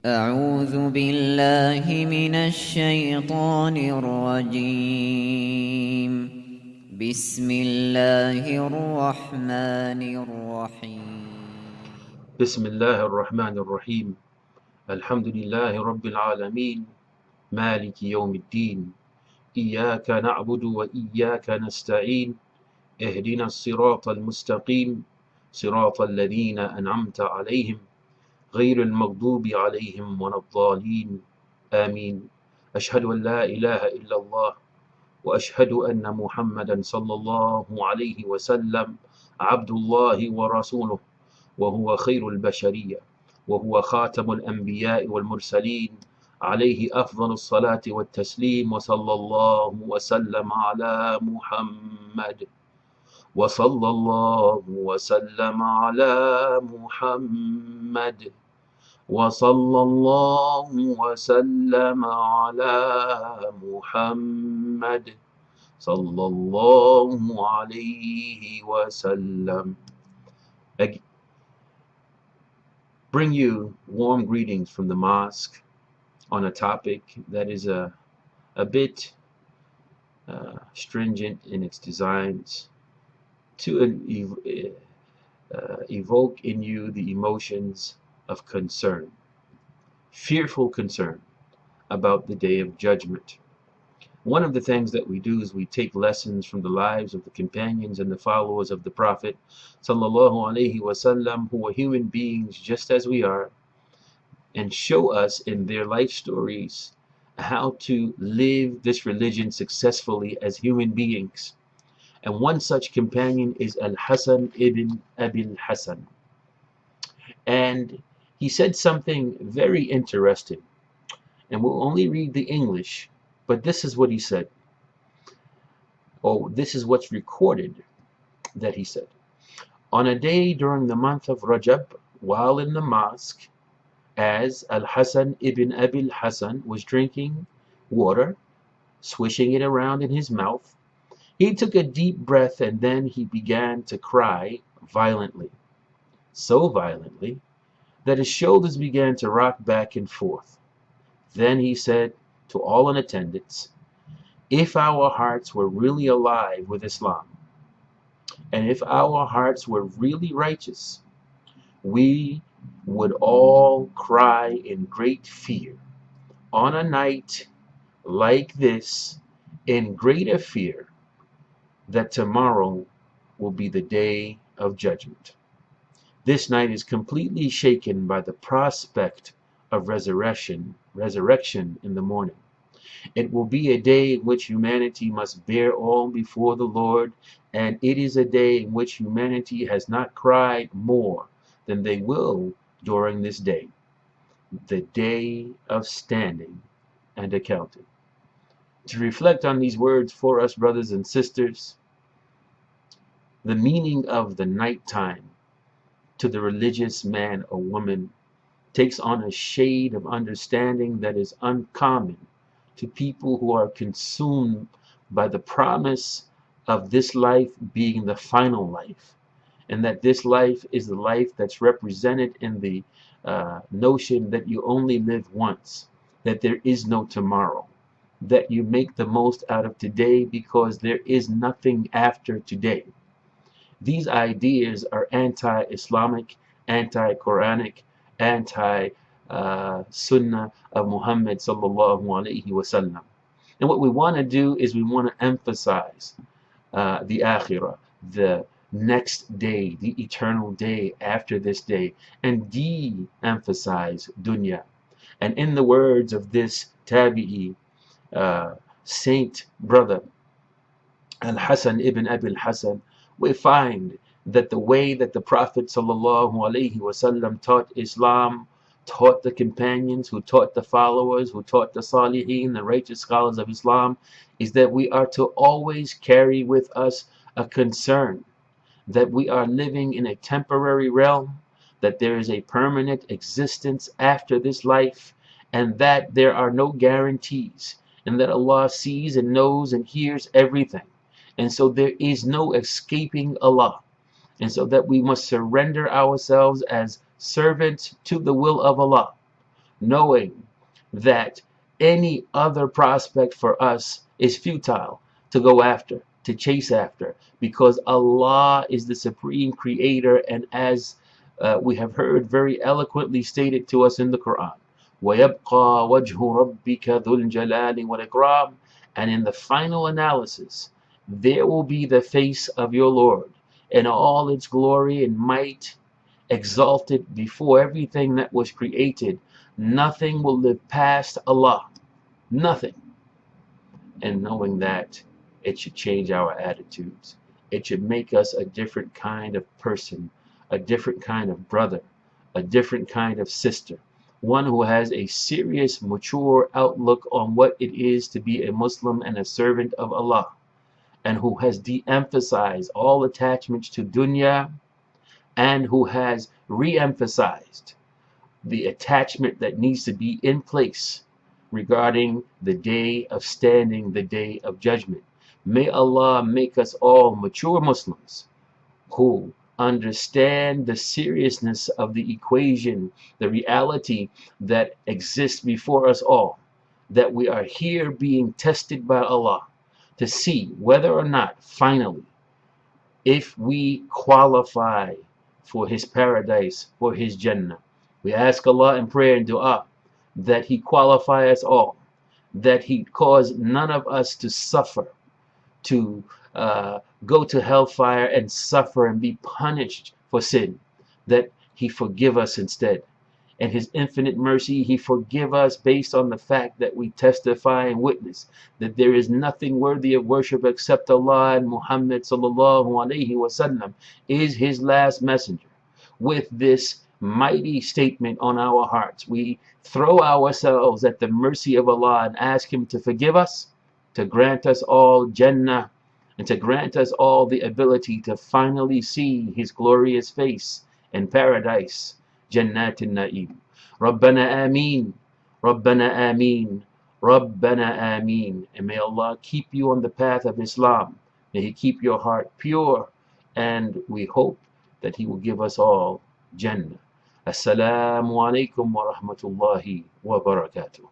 أعوذ بالله من الشيطان الرجيم. بسم الله الرحمن الرحيم. بسم الله الرحمن الرحيم. الحمد لله رب العالمين، مالك يوم الدين. إياك نعبد وإياك نستعين. اهدنا الصراط المستقيم، صراط الذين أنعمت عليهم غير المغضوب عليهم ولا الضالين. آمين. أشهد أن لا إله إلا الله، وأشهد أن محمدا صلى الله عليه وسلم عبد الله ورسوله، وهو خير البشرية، وهو خاتم الأنبياء والمرسلين، عليه أفضل الصلاة والتسليم. وصلى الله وسلم على محمد، وصلى الله وسلم على محمد، وصلى الله وسلم على محمد، صلى الله عليه وسلم. I bring you warm greetings from the mosque on a topic that is a bit stringent in its designs to evoke in you the emotions of concern, fearful concern about the day of judgment. One of the things that we do is we take lessons from the lives of the companions and the followers of the Prophet sallallahu alaihi wasallam, who were human beings just as we are, and show us in their life stories how to live this religion successfully as human beings. And one such companion is Al-Hasan ibn Abil Hasan. And he said something very interesting. And we'll only read the English, but this is what he said. This is what's recorded that he said. On a day during the month of Rajab, while in the mosque, as Al-Hasan ibn Abil Hasan was drinking water, swishing it around in his mouth, he took a deep breath and then he began to cry violently, so violently that his shoulders began to rock back and forth. Then he said to all in attendance, if our hearts were really alive with Islam, and if our hearts were really righteous, we would all cry in great fear on a night like this, in greater fear that tomorrow will be the day of judgment. This night is completely shaken by the prospect of resurrection in the morning. It will be a day in which humanity must bear all before the Lord, and it is a day in which humanity has not cried more than they will during this day, the day of standing and accounting. To reflect on these words for us, brothers and sisters, the meaning of the nighttime to the religious man or woman takes on a shade of understanding that is uncommon to people who are consumed by the promise of this life being the final life, and that this life is the life that's represented in the notion that you only live once, that there is no tomorrow, that you make the most out of today because there is nothing after today. These ideas are anti-Islamic, anti-Quranic, anti-Sunnah of Muhammad sallallahu alaihi wasallam. And what we want to do is we want to emphasize the akhirah, the next day, the eternal day after this day, and de-emphasize dunya. And in the words of this tabi'i, saint brother, Al-Hasan ibn Abil Hasan, we find that the way that the Prophet ﷺ taught Islam, taught the companions, who taught the followers, who taught the Salihin, the righteous scholars of Islam, is that we are to always carry with us a concern that we are living in a temporary realm, that there is a permanent existence after this life, and that there are no guarantees, and that Allah sees and knows and hears everything. And so there is no escaping Allah. And so that we must surrender ourselves as servants to the will of Allah. knowing that any other prospect for us is futile to go after, to chase after, because Allah is the supreme creator, and as we have heard very eloquently stated to us in the Quran, وَيَبْقَى وَجْهُ رَبِّكَ ذُو الْجَلَالِ وَالْإِكْرَامِ, and in the final analysis, there will be the face of your Lord in all its glory and might, exalted before everything that was created. Nothing will live past Allah. Nothing. And knowing that, it should change our attitudes. It should make us a different kind of person, a different kind of brother, a different kind of sister. One who has a serious, mature outlook on what it is to be a Muslim and a servant of Allah, and who has de-emphasized all attachments to dunya, and who has re-emphasized the attachment that needs to be in place regarding the day of standing, the day of judgment. May Allah make us all mature Muslims who understand the seriousness of the equation, the reality that exists before us all, that we are here being tested by Allah to see whether or not finally, if we qualify for His paradise, for His Jannah. We ask Allah in prayer and dua that He qualify us all, that He cause none of us to suffer, to go to hellfire and suffer and be punished for sin, that He forgive us instead. And His infinite mercy, He forgive us based on the fact that we testify and witness that there is nothing worthy of worship except Allah, and Muhammad sallallahu alaihi wasallam is His last messenger. With this mighty statement on our hearts, we throw ourselves at the mercy of Allah and ask Him to forgive us, to grant us all Jannah, and to grant us all the ability to finally see His glorious face in paradise, Jannat al-Na'im. Rabbana Ameen, Rabbana Ameen, Rabbana Ameen. And may Allah keep you on the path of Islam. May He keep your heart pure, and we hope that He will give us all Jannah. Assalamu alaikum wa rahmatullahi wa barakatuh.